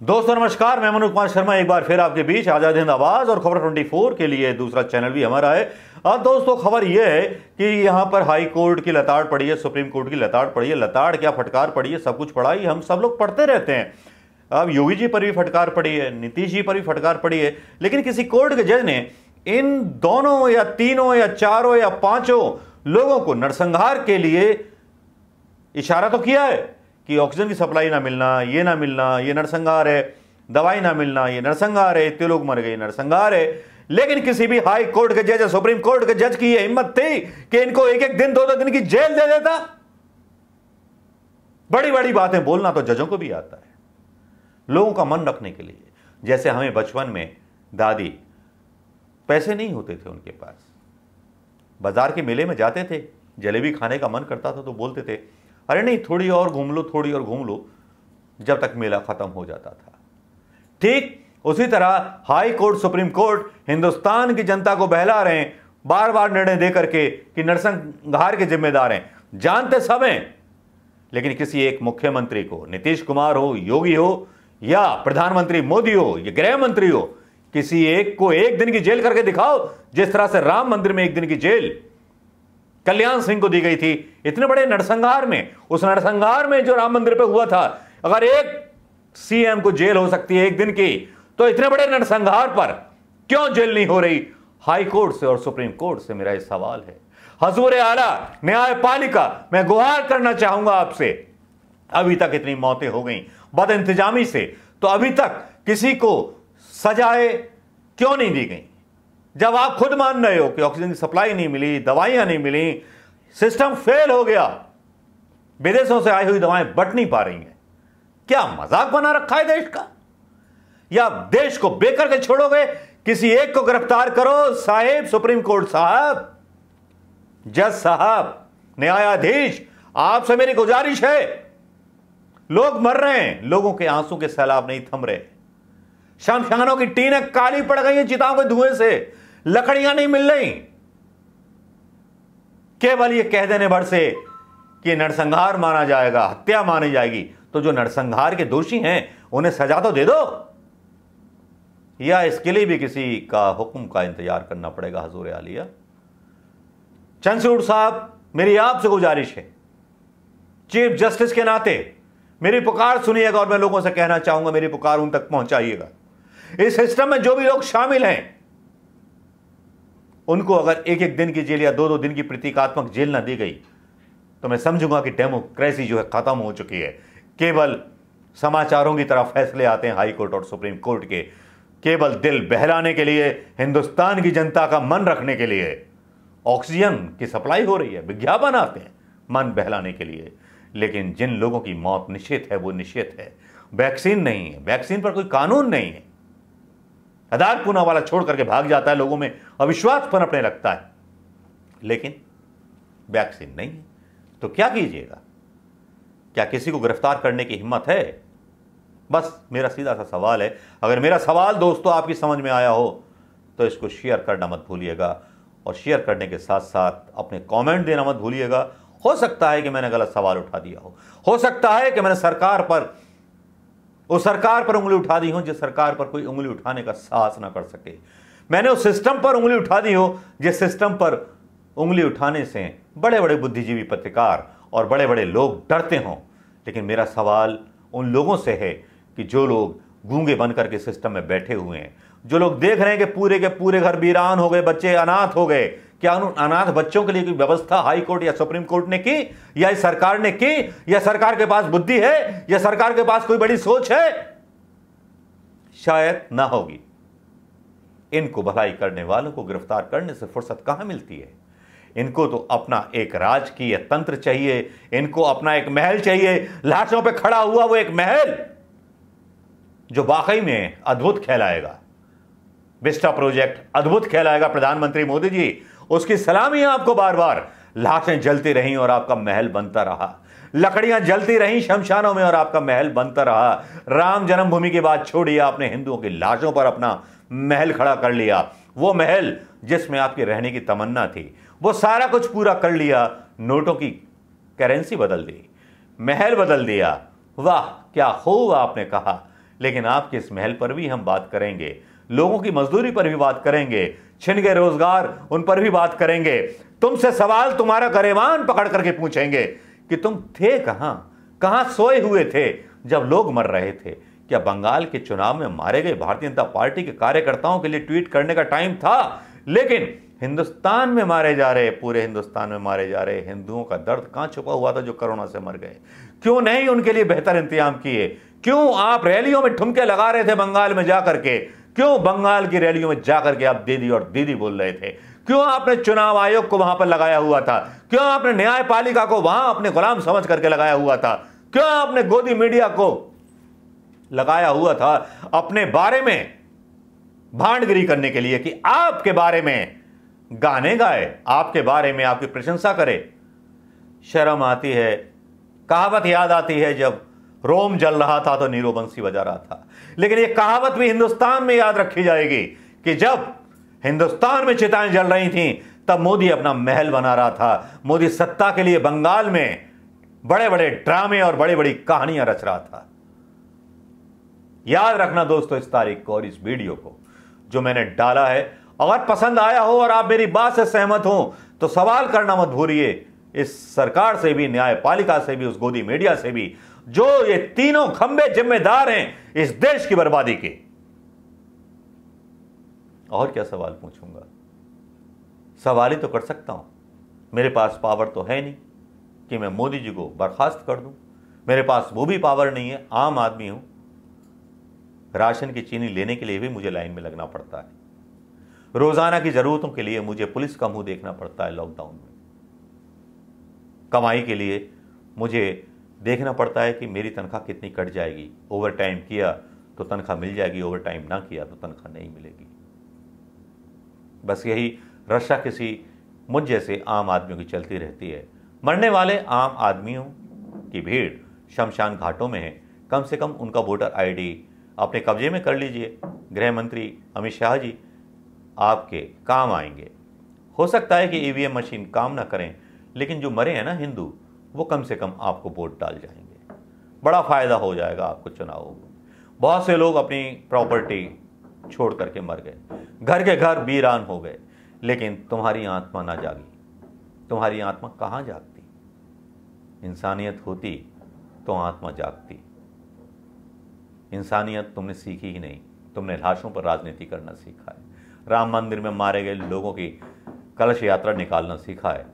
दोस्तों नमस्कार, मैं मनोज कुमार शर्मा एक बार फिर आपके बीच आजाद हिंद आवाज और खबर 24 के लिए दूसरा चैनल भी हमारा है। अब दोस्तों खबर यह है कि यहां पर हाई कोर्ट की लताड़ पड़ी है, सुप्रीम कोर्ट की लताड़ पड़ी है। लताड़ क्या फटकार पड़ी है, सब कुछ पड़ा ही, हम सब लोग पढ़ते रहते हैं। अब योगी जी पर भी फटकार पड़ी है, नीतीश जी पर भी फटकार पड़ी है, लेकिन किसी कोर्ट के जज ने इन दोनों या तीनों या चारों या पांचों लोगों को नरसंहार के लिए इशारा तो किया है कि ऑक्सीजन की सप्लाई ना मिलना, ये नरसंहार है, दवाई ना मिलना, ये नरसंहार है, इतने लोग मर गए, नरसंहार है। लेकिन किसी भी हाई कोर्ट के जज या सुप्रीम कोर्ट के जज की यह हिम्मत थी कि इनको एक एक दिन, दो दो दिन की जेल दे देता। बड़ी बड़ी बातें बोलना तो जजों को भी आता है, लोगों का मन रखने के लिए। जैसे हमें बचपन में दादी, पैसे नहीं होते थे उनके पास, बाजार के मेले में जाते थे, जलेबी खाने का मन करता था तो बोलते थे अरे नहीं, थोड़ी और घूम लो, थोड़ी और घूम लो, जब तक मेला खत्म हो जाता था। ठीक उसी तरह high court, supreme court Hindustan की जनता को बहला रहे हैं, बार बार निर्णय दे करके कि नरसंहार के जिम्मेदार हैं, जानते सब हैं। लेकिन किसी एक मुख्यमंत्री को, नीतीश कुमार हो, योगी हो, या प्रधानमंत्री मोदी हो, या गृह मंत्री हो, किसी एक को एक दिन की जेल करके दिखाओ, जिस तरह से राम मंदिर में एक दिन की जेल कल्याण सिंह को दी गई थी। इतने बड़े नरसंहार में, उस नरसंहार में जो राम मंदिर पे हुआ था, अगर एक सीएम को जेल हो सकती है एक दिन की, तो इतने बड़े नरसंहार पर क्यों जेल नहीं हो रही? हाई कोर्ट से और सुप्रीम कोर्ट से मेरा यह सवाल है। हुजूर आला न्यायपालिका, मैं गुहार करना चाहूंगा आपसे। अभी तक इतनी मौतें हो गई बदइंतजामी से, तो अभी तक किसी को सजाएं क्यों नहीं दी गई? जब आप खुद मान रहे हो कि ऑक्सीजन की सप्लाई नहीं मिली, दवाइयां नहीं मिली, सिस्टम फेल हो गया, विदेशों से आई हुई दवाएं बट नहीं पा रही हैं, क्या मजाक बना रखा है देश का? या देश को बेकर के छोड़ोगे? किसी एक को गिरफ्तार करो साहेब, सुप्रीम कोर्ट साहब, जज साहब, न्यायाधीश, आपसे मेरी गुजारिश है। लोग मर रहे हैं, लोगों के आंसू के सैलाब नहीं थम रहे, शमशानों की टीनें काली पड़ गई हैं चिताओं के धुएं से, लकड़ियां नहीं मिल रही। केवल ये कह देने भर से कि नरसंहार माना जाएगा, हत्या मानी जाएगी, तो जो नरसंहार के दोषी हैं उन्हें सजा तो दे दो, या इसके लिए भी किसी का हुक्म का इंतजार करना पड़ेगा? हुजूर आलिया चंद्रचूड़ साहब, मेरी आपसे गुजारिश है, चीफ जस्टिस के नाते मेरी पुकार सुनिएगा, और मैं लोगों से कहना चाहूंगा मेरी पुकार उन तक पहुंचाइएगा। इस सिस्टम में जो भी लोग शामिल हैं, उनको अगर एक एक दिन की जेल या दो दो दिन की प्रतीकात्मक जेल ना दी गई, तो मैं समझूंगा कि डेमोक्रेसी जो है खत्म हो चुकी है। केवल समाचारों की तरह फैसले आते हैं हाई कोर्ट और सुप्रीम कोर्ट के, केवल दिल बहलाने के लिए, हिंदुस्तान की जनता का मन रखने के लिए। ऑक्सीजन की सप्लाई हो रही है, विज्ञापन आते हैं मन बहलाने के लिए, लेकिन जिन लोगों की मौत निश्चित है वो निश्चित है। वैक्सीन नहीं है, वैक्सीन पर कोई कानून नहीं है, आधार पूना वाला छोड़ करके भाग जाता है, लोगों में अविश्वास पनपने लगता है, लेकिन वैक्सीन नहीं है, तो क्या कीजिएगा? क्या किसी को गिरफ्तार करने की हिम्मत है? बस मेरा सीधा सा सवाल है। अगर मेरा सवाल दोस्तों आपकी समझ में आया हो तो इसको शेयर करना मत भूलिएगा, और शेयर करने के साथ साथ अपने कमेंट देना मत भूलिएगा। हो सकता है कि मैंने गलत सवाल उठा दिया हो सकता है कि मैंने सरकार पर, उस सरकार पर उंगली उठा दी हो जिस सरकार पर कोई उंगली उठाने का साहस ना कर सके। मैंने उस सिस्टम पर उंगली उठा दी हो जिस सिस्टम पर उंगली उठाने से बड़े बड़े बुद्धिजीवी, पत्रकार और बड़े बड़े लोग डरते हों। लेकिन मेरा सवाल उन लोगों से है कि जो लोग गूंगे बनकर के सिस्टम में बैठे हुए हैं, जो लोग देख रहे हैं कि पूरे के पूरे घर वीरान हो गए, बच्चे अनाथ हो गए, क्या उन अनाथ बच्चों के लिए कोई व्यवस्था हाई कोर्ट या सुप्रीम कोर्ट ने की, या इस सरकार ने की, या सरकार के पास बुद्धि है, या सरकार के पास कोई बड़ी सोच है? शायद ना होगी। इनको भलाई करने वालों को गिरफ्तार करने से फुर्सत कहां मिलती है? इनको तो अपना एक राजकीय तंत्र चाहिए, इनको अपना एक महल चाहिए, लाशों पे खड़ा हुआ वो एक महल जो वाकई में अद्भुत कहलाएगा। विस्टा प्रोजेक्ट अद्भुत कहलाएगा। प्रधानमंत्री मोदी जी, उसकी सलामी आपको बार बार। लाशें जलती रहीं और आपका महल बनता रहा, लकड़ियां जलती रहीं शमशानों में और आपका महल बनता रहा। राम जन्मभूमि की बात छोड़िए, आपने हिंदुओं की लाशों पर अपना महल खड़ा कर लिया। वो महल जिसमें आपकी रहने की तमन्ना थी, वो सारा कुछ पूरा कर लिया। नोटों की करेंसी बदल दी, महल बदल दिया, वाह क्या खूब आपने कहा। लेकिन आपके इस महल पर भी हम बात करेंगे, लोगों की मजदूरी पर भी बात करेंगे, छिन गए रोजगार उन पर भी बात करेंगे। तुमसे सवाल तुम्हारा गरेबान पकड़ करके पूछेंगे कि तुम थे कहां, कहां सोए हुए थे जब लोग मर रहे थे। क्या बंगाल के चुनाव में मारे गए भारतीय जनता पार्टी के कार्यकर्ताओं के लिए ट्वीट करने का टाइम था? लेकिन हिंदुस्तान में मारे जा रहे, पूरे हिंदुस्तान में मारे जा रहे हिंदुओं का दर्द कहां छुपा हुआ था जो कोरोना से मर गए? क्यों नहीं उनके लिए बेहतर इंतजाम किए? क्यों आप रैलियों में ठुमके लगा रहे थे बंगाल में जाकर के? क्यों बंगाल की रैलियों में जाकर के आप दीदी और दीदी बोल रहे थे? क्यों आपने चुनाव आयोग को वहां पर लगाया हुआ था? क्यों आपने न्यायपालिका को वहां अपने गुलाम समझ करके लगाया हुआ था? क्यों आपने गोदी मीडिया को लगाया हुआ था अपने बारे में भांडगिरी करने के लिए कि आपके बारे में गाने गाए, आपके बारे में आपकी प्रशंसा करे? शर्म आती है। कहावत याद आती है, जब रोम जल रहा था तो नीरो बंसी बजा रहा था। लेकिन यह कहावत भी हिंदुस्तान में याद रखी जाएगी कि जब हिंदुस्तान में चिताएं जल रही थीं तब मोदी अपना महल बना रहा था। मोदी सत्ता के लिए बंगाल में बड़े बड़े ड्रामे और बड़ी बड़ी कहानियां रच रहा था। याद रखना दोस्तों इस तारीख को और इस वीडियो को जो मैंने डाला है। अगर पसंद आया हो और आप मेरी बात से सहमत हो तो सवाल करना मत भूलिए, इस सरकार से भी, न्यायपालिका से भी, उस गोदी मीडिया से भी, जो ये तीनों खंबे जिम्मेदार हैं इस देश की बर्बादी के। और क्या सवाल पूछूंगा? सवाल ही तो कर सकता हूं। मेरे पास पावर तो है नहीं कि मैं मोदी जी को बर्खास्त कर दूं। मेरे पास वो भी पावर नहीं है। आम आदमी हूं। राशन की चीनी लेने के लिए भी मुझे लाइन में लगना पड़ता है। रोजाना की जरूरतों के लिए मुझे पुलिस का मुंह देखना पड़ता है। लॉकडाउन में कमाई के लिए मुझे देखना पड़ता है कि मेरी तनख्वाह कितनी कट जाएगी। ओवर टाइम किया तो तनख्वाह मिल जाएगी, ओवर टाइम ना किया तो तनख्वाह नहीं मिलेगी। बस यही रक्षा किसी मुझ जैसे आम आदमियों की चलती रहती है। मरने वाले आम आदमियों की भीड़ शमशान घाटों में है। कम से कम उनका वोटर आईडी अपने कब्जे में कर लीजिए। गृह मंत्री अमित शाह जी आपके काम आएंगे। हो सकता है कि ईवीएम मशीन काम ना करें, लेकिन जो मरे हैं ना हिंदू, वो कम से कम आपको वोट डाल जाएंगे। बड़ा फायदा हो जाएगा आपको चुनावों में। बहुत से लोग अपनी प्रॉपर्टी छोड़ करके मर गए, घर के घर वीरान हो गए, लेकिन तुम्हारी आत्मा ना जागी। तुम्हारी आत्मा कहाँ जागती? इंसानियत होती तो आत्मा जागती। इंसानियत तुमने सीखी ही नहीं, तुमने लाशों पर राजनीति करना सीखा है। राम मंदिर में मारे गए लोगों की कलश यात्रा निकालना सीखा है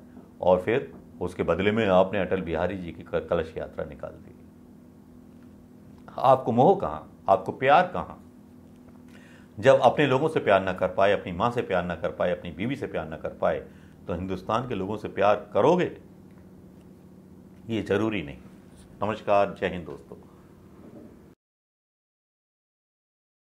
और फिर उसके बदले में आपने अटल बिहारी जी की कलश यात्रा निकाल दी। आपको मोह कहाँ, आपको प्यार कहाँ? जब अपने लोगों से प्यार ना कर पाए, अपनी माँ से प्यार ना कर पाए, अपनी बीवी से प्यार ना कर पाए, तो हिंदुस्तान के लोगों से प्यार करोगे? ये जरूरी नहीं। नमस्कार, जय हिंद दोस्तों।